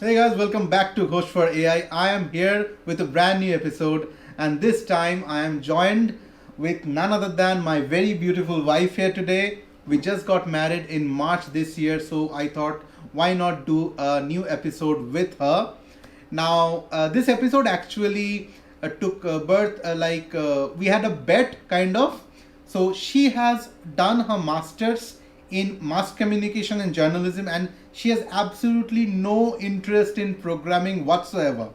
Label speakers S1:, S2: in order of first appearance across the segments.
S1: Hey guys, welcome back to Ghosh for AI. I am here with a brand new episode, and this time I am joined with none other than my very beautiful wife here today. We just got married in March this year, so I thought why not do a new episode with her. Now, this episode actually took birth we had a bet kind of. So, she has done her master's in mass communication and journalism, and she has absolutely no interest in programming whatsoever.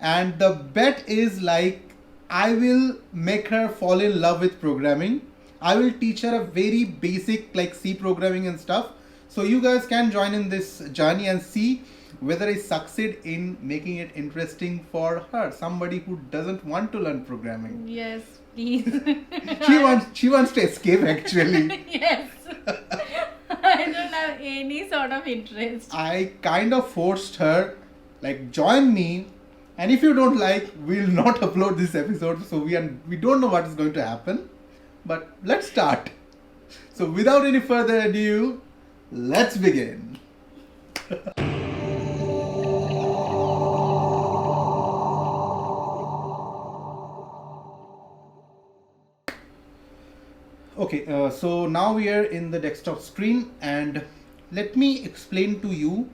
S1: And the bet is like, I will make her fall in love with programming. I will teach her a very basic like C programming and stuff. So you guys can join in this journey and see whether I succeed in making it interesting for her, somebody who doesn't want to learn programming.
S2: Yes, please.
S1: She wants to escape actually.
S2: Yes. I don't have any sort of interest.
S1: I kind of forced her, like, join me, and if you don't like, we'll not upload this episode. So we don't know what is going to happen, but let's start. So without any further ado, let's begin. Okay, so now we are in the desktop screen, and let me explain to you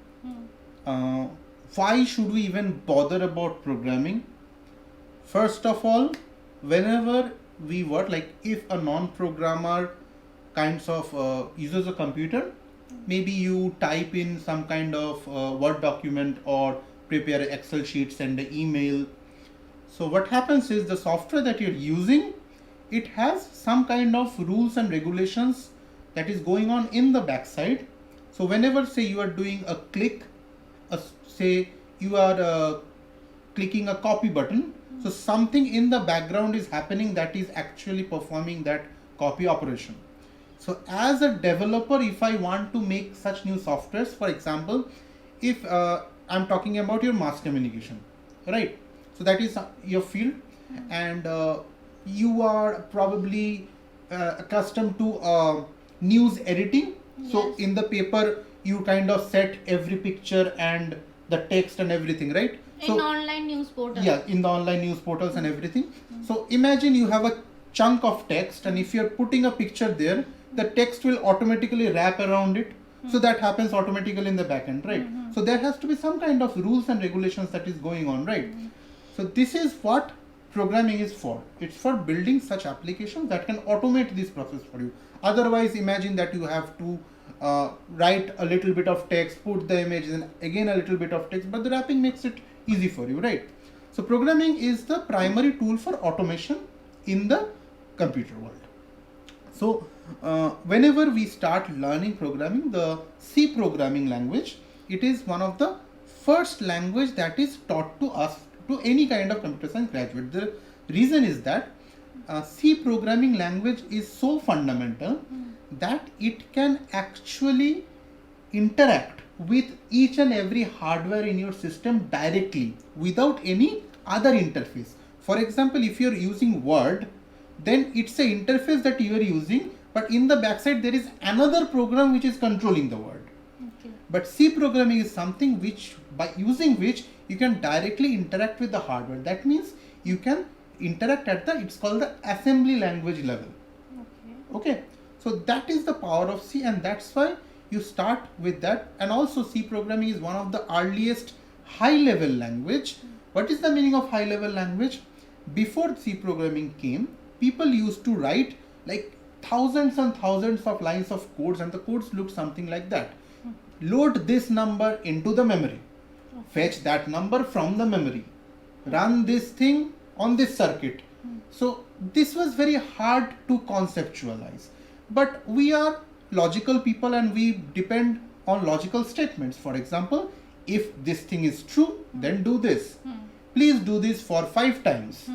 S1: uh, why should we even bother about programming. First of all, whenever we work, like if a non-programmer kinds of uses a computer, maybe you type in some kind of Word document or prepare an Excel sheet, send an email. So what happens is the software that you're using, it has some kind of rules and regulations that is going on in the backside. So whenever say you are doing a click, say you are clicking a copy button, so something in the background is happening that is actually performing that copy operation. So as a developer, if I want to make such new softwares, for example, if I'm talking about your mass communication, right? So that is your field, and you are probably accustomed to news editing. So
S2: Yes.
S1: in the paper, you kind of set every picture and the text and everything, right?
S2: In online news portal.
S1: Yeah, in the online news portals and everything. So imagine you have a chunk of text, and if you're putting a picture there, the text will automatically wrap around it. So that happens automatically in the backend, right? So there has to be some kind of rules and regulations that is going on, right? So this is what programming is for. It's for building such applications that can automate this process for you. Otherwise, imagine that you have to write a little bit of text, put the image, and again a little bit of text, but the wrapping makes it easy for you, right? So programming is the primary tool for automation in the computer world. So whenever we start learning programming, the C programming language, it is one of the first language that is taught to us, to any kind of computer science graduate. The reason is that C programming language is so fundamental that it can actually interact with each and every hardware in your system directly without any other interface. For example, if you're using Word, then it's a interface that you are using, but in the backside there is another program which is controlling the Word.
S2: Okay.
S1: But C programming is something which, by using which, you can directly interact with the hardware. That means you can interact at the, it's called the assembly language level.
S2: Okay.
S1: Okay, so that is the power of C, and that's why you start with that. And also C programming is one of the earliest high level language. What is the meaning of high level language? Before C programming came, people used to write like thousands and thousands of lines of codes, and the codes looked something like that. Load this number into the memory, fetch that number from the memory, run this thing on this circuit. So this was very hard to conceptualize, but we are logical people and we depend on logical statements. For example, if this thing is true, then do this. Please do this for 5 times.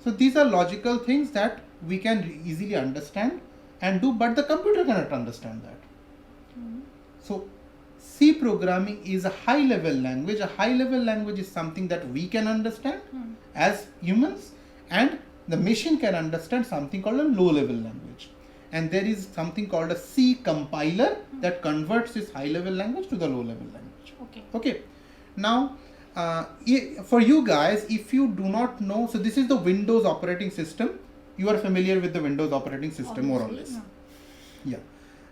S1: So these are logical things that we can easily understand and do, but the computer cannot understand that. So C programming is a high level language. A high level language is something that we can understand as humans, and the machine can understand something called a low level language. And there is something called a C compiler that converts this high level language to the low level language.
S2: Okay.
S1: Okay. Now, for you guys, if you do not know, so this is the Windows operating system. You are familiar with the Windows operating system more or less.
S2: Obviously,
S1: Yeah.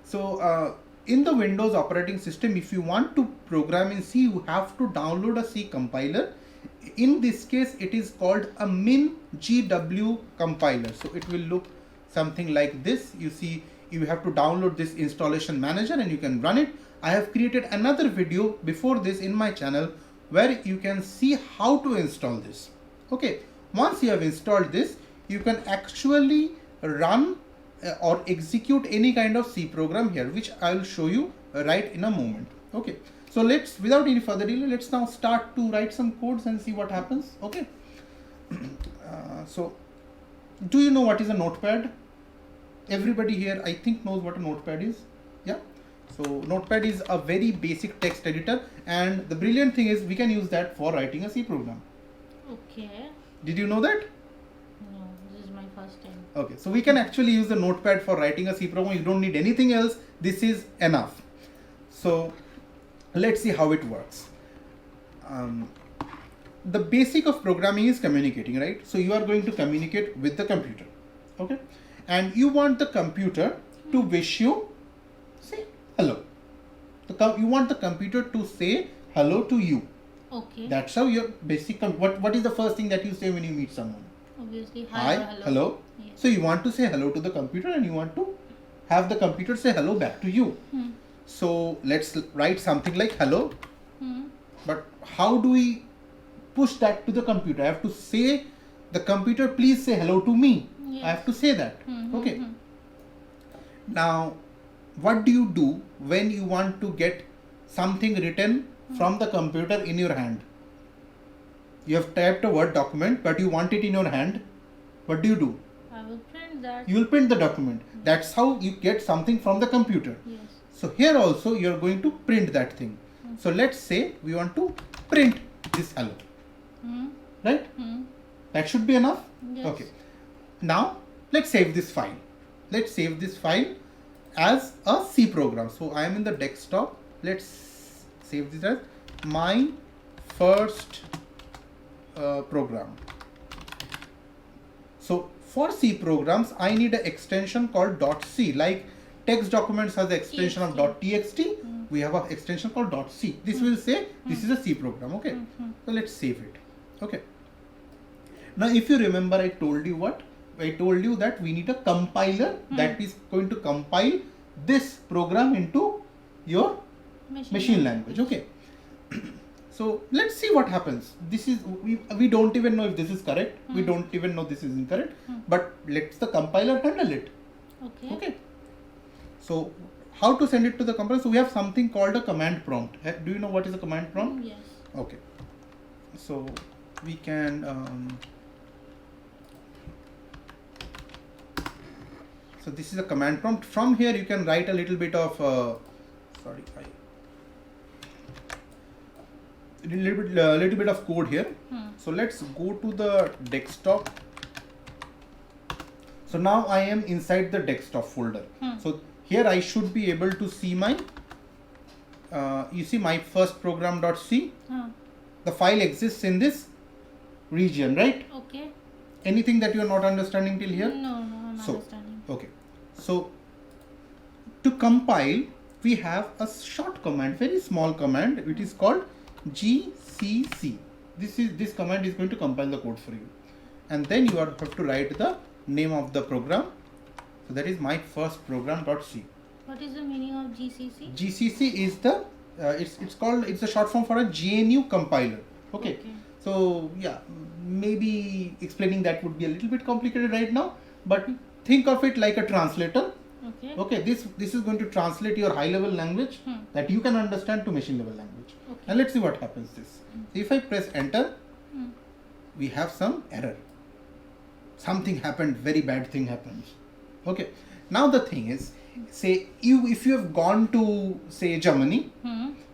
S1: So in the Windows operating system, if you want to program in C, you have to download a C compiler. In this case, it is called a MinGW compiler. So it will look something like this. You see, you have to download this installation manager and you can run it. I have created another video before this in my channel where you can see how to install this. Okay. Once you have installed this, you can actually run or execute any kind of C program here, which I will show you right in a moment. Okay, so let's, without any further delay, let's now start to write some codes and see what happens. Okay. So do you know what is a notepad? Everybody here I think knows what a notepad is. Yeah. So notepad is a very basic text editor, and the brilliant thing is we can use that for writing a C program.
S2: Okay.
S1: Did you know that?
S2: No, this is my first time.
S1: Okay, so we can actually use the notepad for writing a C program. You don't need anything else. This is enough. So let's see how it works. The basic of programming is communicating, right? So you are going to communicate with the computer, okay? And you want the computer to wish you, say hello. You want the computer to say hello to you.
S2: Okay.
S1: That's how your basic, what is the first thing that you say when you meet someone?
S2: Obviously,
S1: Hi,
S2: hi or
S1: hello.
S2: Yes.
S1: So you want to say hello to the computer and you want to have the computer say hello back to you. So let's write something like hello. But how do we push that to the computer? I have to say, the computer, please say hello to me.
S2: Yes.
S1: I have to say that. Okay. Now, what do you do when you want to get something written from the computer in your hand? You have typed a Word document, but you want it in your hand. What do?
S2: I will print that.
S1: You will print the document. That's how you get something from the computer.
S2: Yes.
S1: So here also you are going to print that thing. So let's say we want to print this hello. Right? That should be enough.
S2: Yes.
S1: Okay. Now let's save this file. Let's save this file as a C program. So I am in the desktop. Let's save this as my first program. So for C programs, I need an extension called .c. Like text documents has the extension of .txt. We have an extension called .c. This will say this is a C program. Okay. So let's save it. Okay. Now, if you remember, I told you what? I told you that we need a compiler that is going to compile this program into your machine language. Okay. So let's see what happens. This is, we don't even know if this is correct. We don't even know this is incorrect. But let's the compiler handle it.
S2: Okay.
S1: Okay. So how to send it to the compiler? So we have something called a command prompt. Do you know what is a command prompt?
S2: Yes.
S1: Okay. So we can so this is a command prompt. From here you can write a little bit of little bit of code here. So let's go to the desktop. So now I am inside the desktop folder. So here I should be able to see my you see my first program.c. The file exists in this region, right?
S2: Okay.
S1: Anything that you are not understanding till here?
S2: No, I'm understanding.
S1: Okay. So to compile, we have a short command, very small command. It is called gcc. This command is going to compile the code for you, and then you have to write the name of the program. So that is my first program.c.
S2: What is the meaning of GCC?
S1: GCC is the it's a short form for a GNU compiler. Okay. So yeah, maybe explaining that would be a little bit complicated right now, but think of it like a translator.
S2: Okay.
S1: Okay, this is going to translate your high level language that you can understand to machine level language.
S2: Okay.
S1: And let's see what happens this. If I press enter, we have some error. Something happened, very bad thing happens. Okay. Now the thing is, say if you have gone to say Germany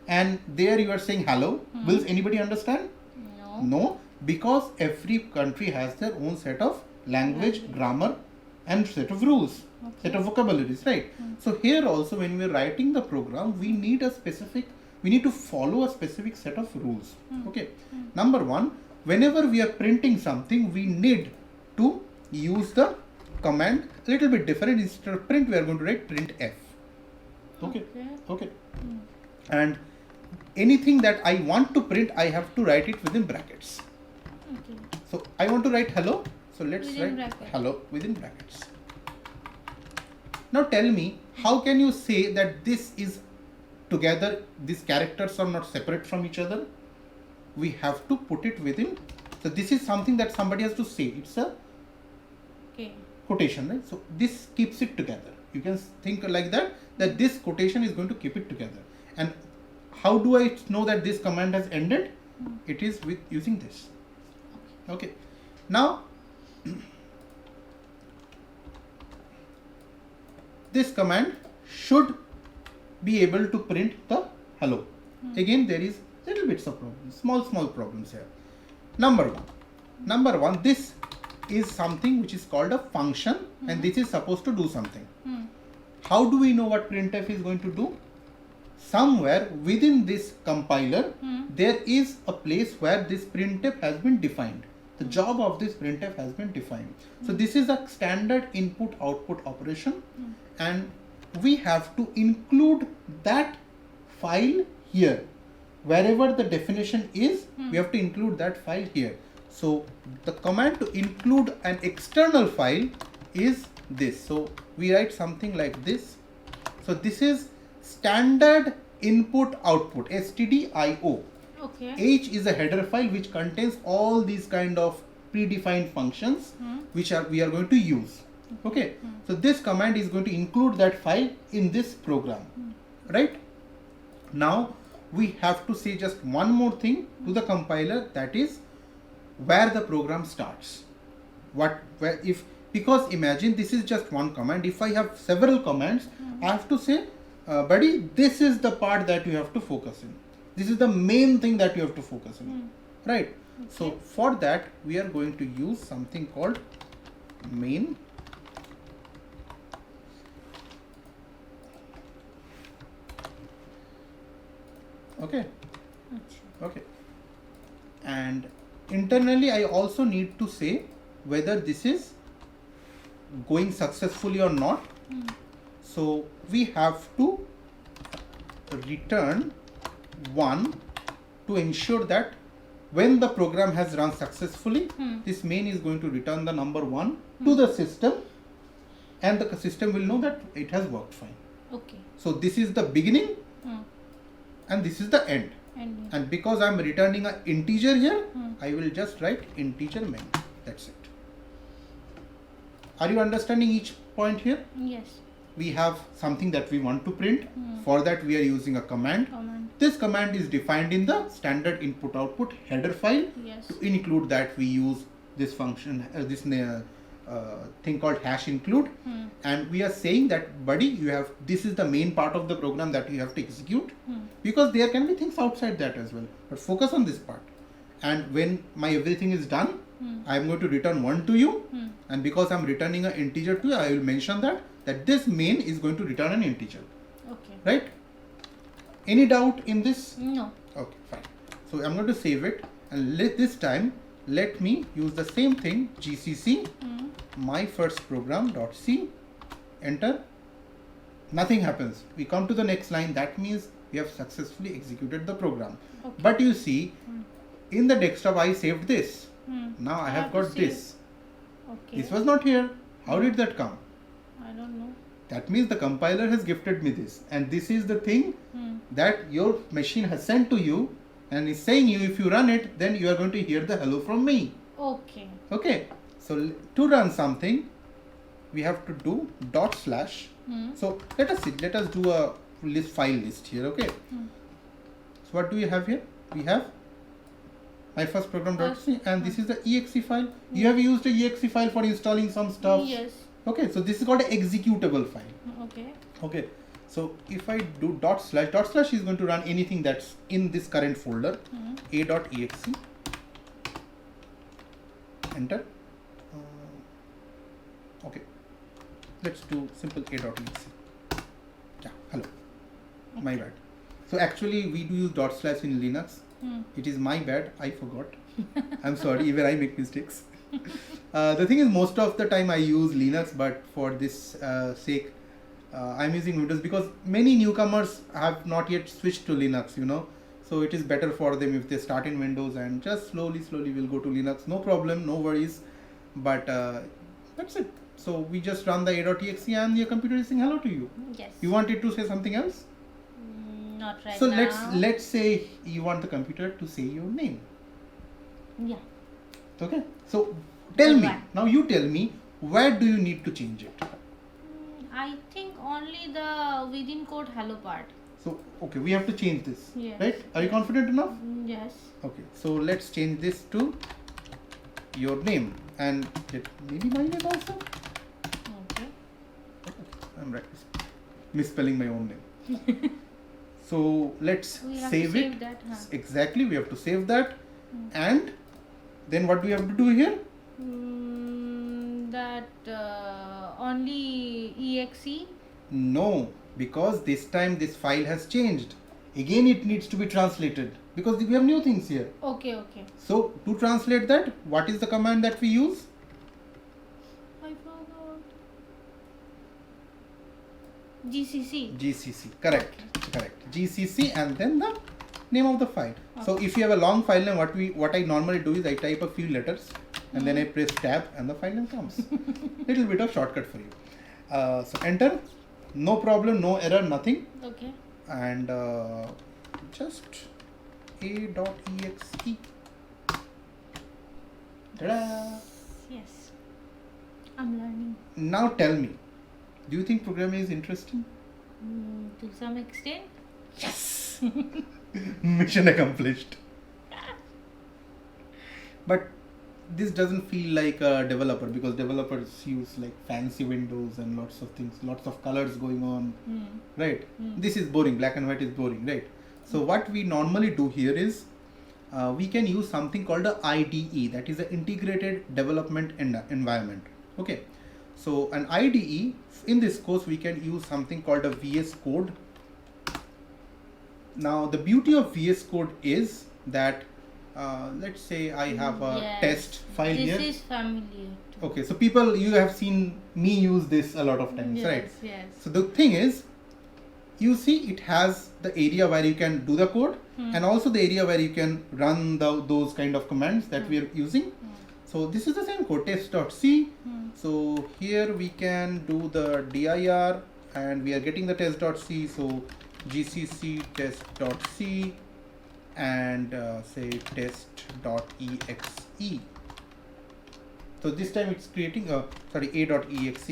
S1: and there you are saying hello, will anybody understand?
S2: No.
S1: No, because every country has their own set of language, grammar and set of rules, set of vocabularies, right? So here also when we are writing the program, we need a specific we need to follow a specific set of rules. Okay. Number one, whenever we are printing something, we need to use the command a little bit different. Instead of print, we are going to write printf. Okay. Okay. And anything that I want to print, I have to write it within brackets.
S2: Okay.
S1: So I want to write hello. So let's
S2: Within
S1: write
S2: bracket.
S1: hello within brackets. Now tell me, how can you say that this is together, these characters are not separate from each other? We have to put it within. So this is something that somebody has to say. It's a
S2: Okay.
S1: quotation, right? So this keeps it together. You can think like that, that this quotation is going to keep it together. And how do I know that this command has ended? It is with using this. Okay. Now, this command should be able to print the hello. Again, there is little bits of problems, small problems here. Number one, this is something which is called a function, and this is supposed to do something. How do we know what printf is going to do? Somewhere within this compiler, there is a place where this printf has been defined. The job of this printf has been defined. So this is a standard input output operation, and we have to include that file here. Wherever the definition is, we have to include that file here. So the command to include an external file is this. So we write something like this. So this is standard input output, stdio.
S2: Okay.
S1: H is a header file which contains all these kind of predefined functions which we are going to use. Okay. So this command is going to include that file in this program. Right? Now we have to say just one more thing to the compiler, that is where the program starts. Because imagine this is just one command. If I have several commands, I have to say, buddy, this is the part that you have to focus in. This is the main thing that you have to focus in. Right?
S2: Okay.
S1: So for that, we are going to use something called main. Okay. Okay. And internally, I also need to say whether this is going successfully or not. So we have to return 1 to ensure that when the program has run successfully, this main is going to return the number 1 to the system, and the system will know that it has worked fine.
S2: Okay.
S1: So this is the beginning and this is the end. And because I am returning an integer here, I will just write integer main. That's it. Are you understanding each point here?
S2: Yes.
S1: We have something that we want to print. For that, we are using a command. This command is defined in the standard input output header file.
S2: Yes.
S1: To include that, we use this function, this thing called hash include. And we are saying that, buddy, this is the main part of the program that you have to execute, because there can be things outside that as well. But focus on this part. And when my everything is done, I am going to return 1 to you. And because I am returning an integer to you, I will mention that this main is going to return an integer.
S2: Okay.
S1: Right? Any doubt in this?
S2: No.
S1: Okay, fine. So I'm going to save it, and this time let me use the same thing, gcc my first program.c, enter. Nothing happens. We come to the next line. That means we have successfully executed the program.
S2: Okay.
S1: But you see, in the desktop I saved this. Now I have
S2: have to
S1: got
S2: save.
S1: this.
S2: Okay.
S1: This was not here. How did that come?
S2: I don't know.
S1: That means the compiler has gifted me this, and this is the thing that your machine has sent to you, and is saying you, if you run it, then you are going to hear the hello from me.
S2: Okay.
S1: Okay. So to run something, we have to do dot slash. So let us do a file list here. Okay. So what do we have here? We have my first program.c, and this is the exe file. You have used a exe file for installing some stuff.
S2: Yes.
S1: Okay, so this is called an executable file.
S2: Okay.
S1: Okay, so if I do dot slash is going to run anything that's in this current folder, a.exe, enter. Okay, let's do simple a.exe. Yeah, hello. My bad. So actually we do use dot slash in Linux. It is my bad, I forgot. I'm sorry, even I make mistakes. The thing is, most of the time I use Linux, but for this sake, I'm using Windows because many newcomers have not yet switched to Linux, you know. So it is better for them if they start in Windows and just slowly will go to Linux. No problem, no worries. But that's it. So we just run the a.exe and your computer is saying hello to you.
S2: Yes.
S1: You wanted to say something else?
S2: Not right
S1: So
S2: now.
S1: let's say you want the computer to say your name.
S2: Yeah.
S1: Okay. So tell
S2: Good
S1: me,
S2: one.
S1: now you tell me, where do you need to change it?
S2: I think only the within code hello part.
S1: So okay, we have to change this,
S2: Yes.
S1: right? Are you confident enough?
S2: Yes.
S1: Okay, so let's change this to your name and maybe my name also.
S2: Okay.
S1: I'm right, misspelling my own name. So let's
S2: We have
S1: save
S2: to
S1: it.
S2: save that, huh?
S1: Exactly, we have to save that, and then what do we have to do here?
S2: That only exe.
S1: No, because this time this file has changed. Again, it needs to be translated because we have new things here.
S2: Okay, okay.
S1: So to translate that, what is the command that we use?
S2: I forgot. GCC.
S1: GCC. Correct. GCC and then the name of the file. So if you have a long file name, what I normally do is I type a few letters and then I press tab and the file name comes. Little bit of shortcut for you. So enter. No problem, no error, nothing.
S2: Okay.
S1: And just a.exe. Ta-da!
S2: Yes. I'm learning.
S1: Now tell me, do you think programming is interesting?
S2: To some extent.
S1: Yes! Mission accomplished. But this doesn't feel like a developer because developers use like fancy windows and lots of things, lots of colors going on, right? This is boring, black and white is boring, right? So what we normally do here is we can use something called a IDE, that is an integrated development environment. Okay, so an IDE, in this course we can use something called a VS Code. Now the beauty of VS Code is that let's say I have a
S2: Yes.
S1: test file here.
S2: This is familiar.
S1: Okay, so you have seen me use this a lot of times, right?
S2: Yes, yes.
S1: So the thing is, you see it has the area where you can do the code and also the area where you can run those kind of commands that we are using. So this is the same code, test.c. So here we can do the dir and we are getting the test.c. So gcc test.c and say test.exe. So this time it's creating a.exe,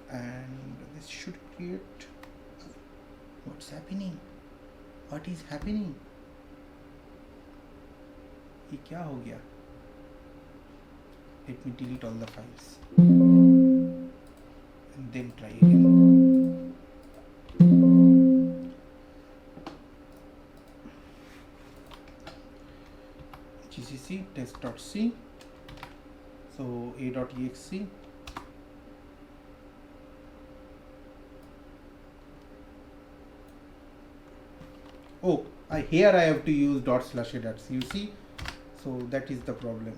S1: and this should create. What's happening? What is happening? ये क्या हो गया? Let me delete all the files and then try again. gcc test.c, so a.exe. Oh, here I have to use /a.c, you see, so that is the problem.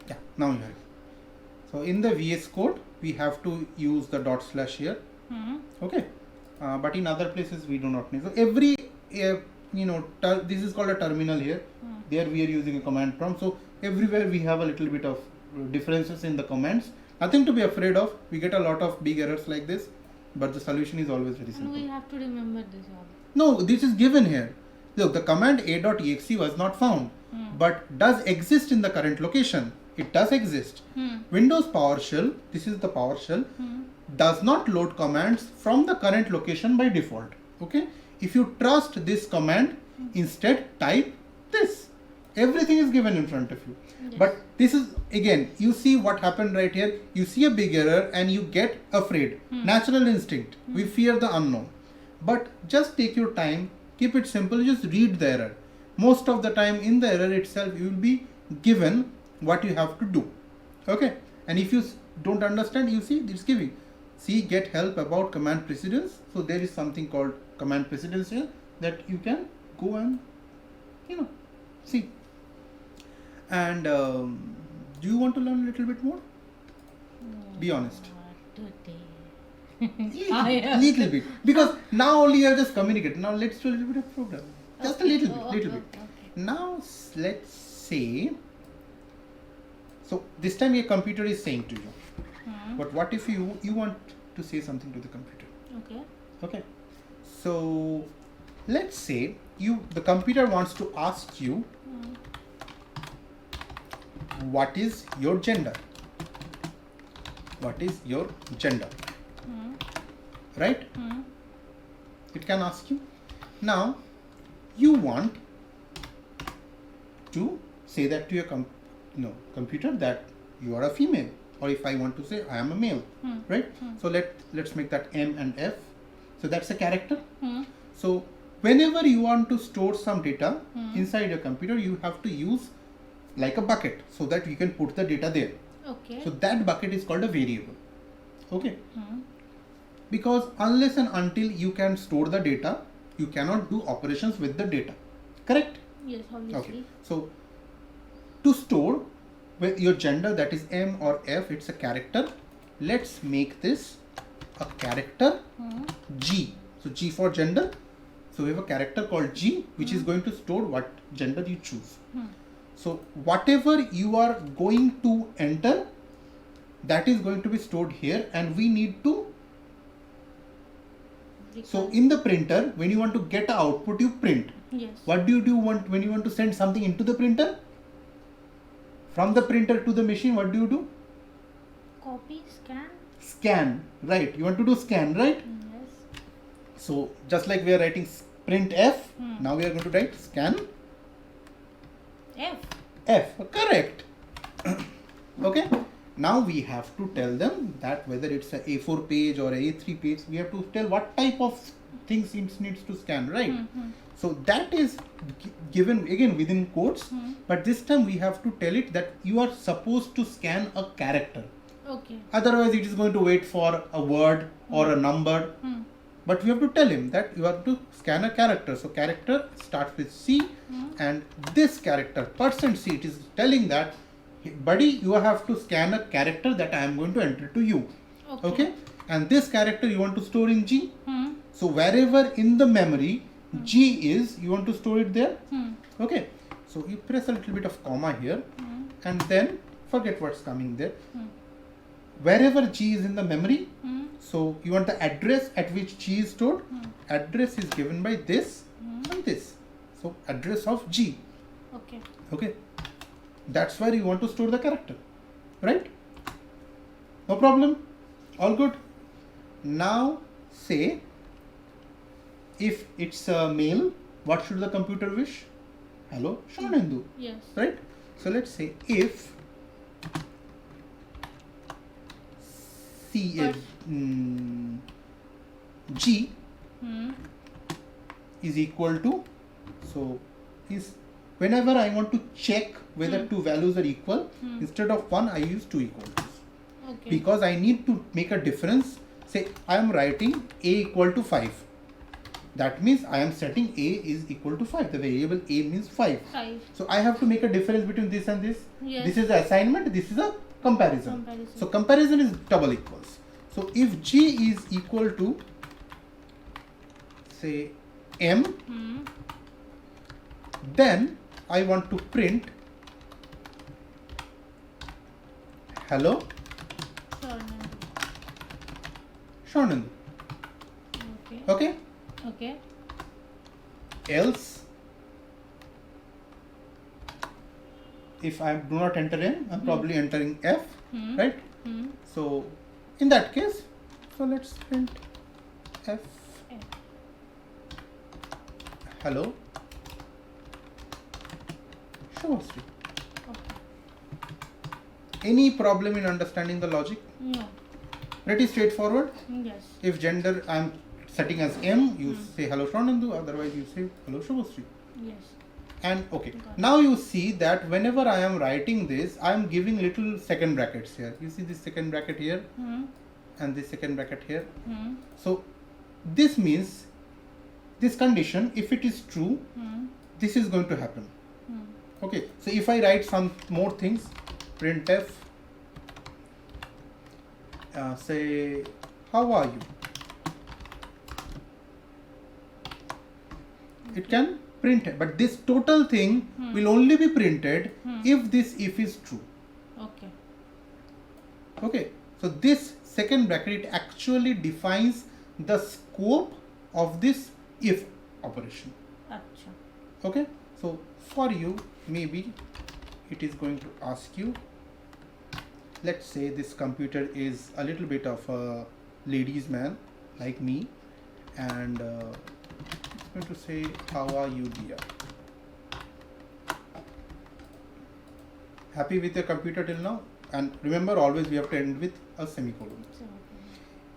S1: Yeah, now you have it. So in the VS Code we have to use the / here. Okay, but in other places we do not need. So every this is called a terminal here. There we are using a command prompt. So everywhere we have a little bit of differences in the commands. Nothing to be afraid of. We get a lot of big errors like this, but the solution is always very
S2: And
S1: simple.
S2: we have to remember this all.
S1: No, this is given here. Look, the command a.exe was not found, but does exist in the current location. It does exist. Windows PowerShell, this is the PowerShell, does not load commands from the current location by default. Okay, if you trust this command, instead type this. Everything is given in front of you.
S2: Yes.
S1: But this is, again, you see what happened right here. You see a big error and you get afraid. Natural instinct. We fear the unknown. But just take your time, keep it simple, just read the error. Most of the time in the error itself, you will be given what you have to do. Okay, and if you don't understand, you see it's giving see, get help about command precedence. So there is something called command precedence here that you can go and see. And do you want to learn a little bit more? Be honest. Little bit, because now only you have just communicated. Now let's do a little bit of program, just a little bit.
S2: Okay.
S1: Now let's say, so this time your computer is saying to you, but what if you want to say something to the computer? Okay, so let's say the computer wants to ask you, what is your gender? What is your gender? Right? It can ask you. Now you want to say that to your computer that you are a female, or if I want to say I am a male, right? So let's make that M and F. So that's a character. So whenever you want to store some data inside your computer, you have to use like a bucket so that you can put the data there.
S2: Okay.
S1: So that bucket is called a variable. Okay. Because unless and until you can store the data, you cannot do operations with the data. Correct?
S2: Yes, obviously.
S1: Okay. So to store with your gender, that is M or F, it's a character. Let's make this a character G. So G for gender. So we have a character called G, which is going to store what gender you choose. So whatever you are going to enter, that is going to be stored here, and we need to. So in the printer, when you want to get an output, you print.
S2: Yes.
S1: What do you do when you want to send something into the printer? From the printer to the machine, what do you do?
S2: Copy, scan.
S1: Scan, right? You want to do scan, right?
S2: Yes.
S1: So just like we are writing print F, now we are going to write scan
S2: F.
S1: F. Correct. Okay. Now we have to tell them that whether it's a A4 page or a A3 page, we have to tell what type of things it needs to scan, right? So that is given again within quotes, but this time we have to tell it that you are supposed to scan a character.
S2: Okay.
S1: Otherwise it is going to wait for a word or a number. But we have to tell him that you have to scan a character. So character starts with C, and this character %C, it is telling that, buddy, you have to scan a character that I am going to enter to you. Okay? And this character you want to store in G. So wherever in the memory G is, you want to store it there. Okay? So you press a little bit of comma here, and then forget what's coming there. Wherever G is in the memory, so you want the address at which G is stored. Address is given by this and this. So address of G.
S2: Okay.
S1: Okay. That's where you want to store the character. Right? No problem. All good. Now say, if it's a male, what should the computer wish? Hello, Shanendu.
S2: Yes.
S1: Right? So let's say if C is G is equal to, so is whenever I want to check whether two values are equal, instead of 1 I use 2 equals.
S2: Okay.
S1: Because I need to make a difference. Say I am writing A equal to 5. That means I am setting A is equal to 5. The variable A means 5.
S2: 5.
S1: So I have to make a difference between this and this.
S2: Yes.
S1: This is the assignment, this is a comparison. So comparison is double equals. So if G is equal to, say, M, then I want to print hello Shanendu.
S2: Okay.
S1: Okay?
S2: Okay.
S1: Else, if I do not enter M, I'm probably entering F, right? So in that case, so let's print F. Hello Shubhasri. Any problem in understanding the logic?
S2: No.
S1: Pretty straightforward.
S2: Yes.
S1: If gender I'm setting as M, you say hello Shanendu, otherwise you say hello Shubhasri.
S2: Yes.
S1: And okay,
S2: Got it.
S1: now you see that whenever I am writing this, I am giving little second brackets here. You see this second bracket here? and the second bracket here.
S2: Hmm.
S1: So this means this condition, if it is true,
S2: Hmm.
S1: this is going to happen.
S2: Hmm.
S1: Okay, so if I write some more things, printf, say, how are you? It can print it, but this total thing will only be printed if this if is true.
S2: Okay.
S1: Okay, so this second bracket, it actually defines the scope of this if operation.
S2: Acha.
S1: Okay, so for you, maybe it is going to ask you, let's say this computer is a little bit of a ladies man like me, and it's going to say, how are you, dear? Happy with your computer till now? And remember, always we have to end with a semicolon.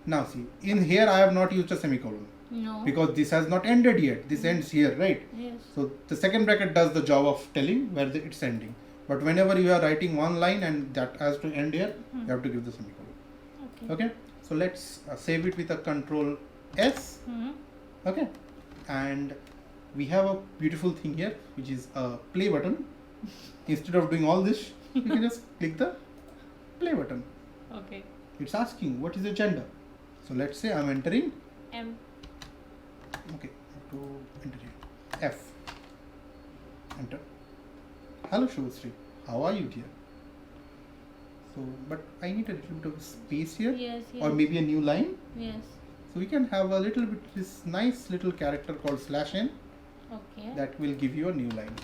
S1: Now see, in here I have not used a semicolon
S2: No.
S1: because this has not ended yet. This ends here, right?
S2: Yes.
S1: So the second bracket does the job of telling where it's ending. But whenever you are writing one line and that has to end here, you have to give the semicolon.
S2: Okay.
S1: Okay, so let's save it with a control S.
S2: Hmm.
S1: Okay, and we have a beautiful thing here, which is a play button. Instead of doing all this, you can just click the play button.
S2: Okay.
S1: It's asking what is your gender. So let's say I'm entering.
S2: M.
S1: Okay, I have to enter here. F. Enter. Hello Shubhasri, how are you, dear? So, but I need a little bit of space here,
S2: Yes. Yes.
S1: or maybe a new line.
S2: Yes.
S1: So we can have a little bit this nice little character called /n
S2: Okay.
S1: that will give you a new line.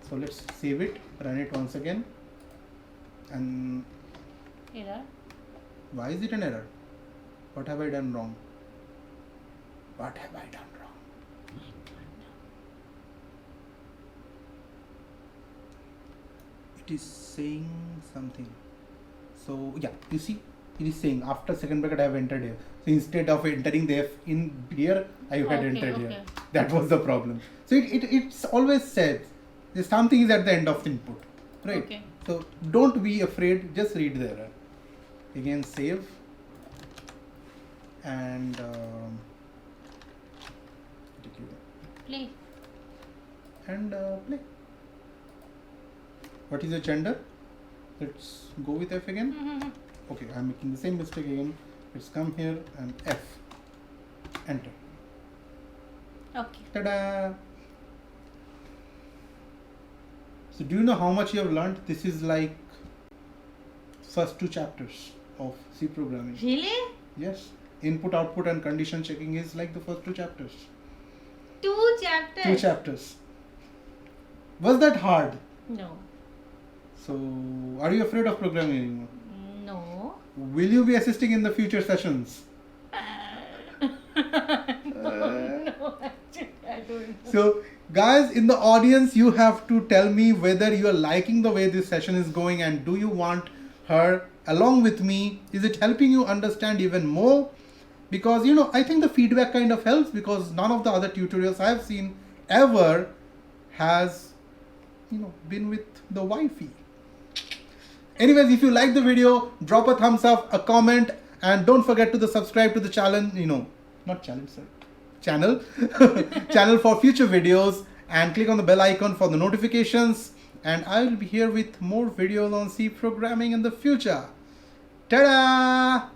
S1: So let's save it, run it once again. And
S2: Error.
S1: why is it an error? What have I done wrong? What have I done wrong? It is saying something. So yeah, you see, it is saying after second bracket I have entered here. So instead of entering the F in here, I had
S2: Okay,
S1: entered
S2: okay.
S1: here. That was the problem. So it's always said there's something is at the end of the input, right?
S2: Okay.
S1: So don't be afraid. Just read the error. Again, save and
S2: Play.
S1: and play. What is your gender? Let's go with F again.
S2: Hmm.
S1: Okay, I'm making the same mistake again. Let's come here and F. Enter.
S2: Okay.
S1: Ta-da! So do you know how much you have learned? This is like first 2 chapters of C programming.
S2: Really?
S1: Yes. Input, output and condition checking is like the first 2 chapters.
S2: 2 chapters.
S1: 2 chapters. Was that hard?
S2: No.
S1: So, are you afraid of programming anymore?
S2: No.
S1: Will you be assisting in the future sessions?
S2: No, actually, I don't know.
S1: So, guys in the audience, you have to tell me whether you are liking the way this session is going and do you want her along with me? Is it helping you understand even more? Because, you know, I think the feedback kind of helps because none of the other tutorials I have seen ever has, you know, been with the Wi-Fi. Anyways, if you like the video, drop a thumbs up, a comment, and don't forget to subscribe to the channel, channel, channel for future videos, and click on the bell icon for the notifications. And I will be here with more videos on C programming in the future. Ta-da!